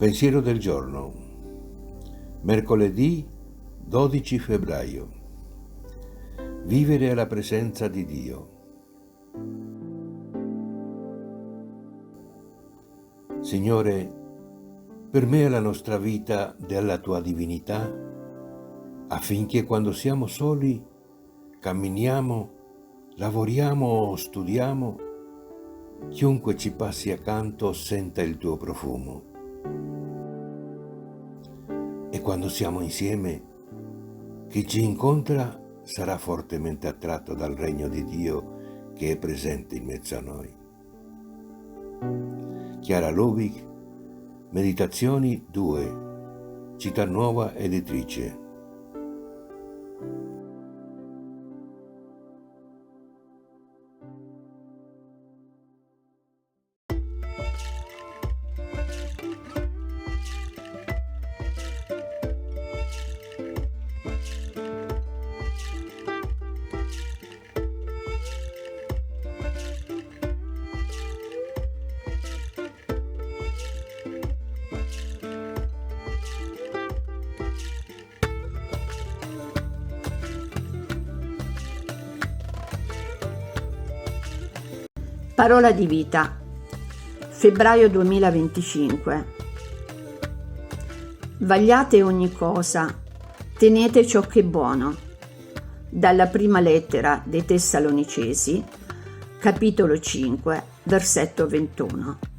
Pensiero del giorno, mercoledì 12 febbraio. Vivere alla presenza di Dio. Signore, permea la nostra vita della tua divinità, affinché quando siamo soli, camminiamo, lavoriamo o studiamo, chiunque ci passi accanto senta il tuo profumo. E quando siamo insieme, chi ci incontra sarà fortemente attratto dal regno di Dio che è presente in mezzo a noi. Chiara Lubich, Meditazioni 2, Città Nuova Editrice. Parola di vita, febbraio 2025. Vagliate ogni cosa, tenete ciò che è buono. Dalla prima lettera dei Tessalonicesi, capitolo 5, versetto 21.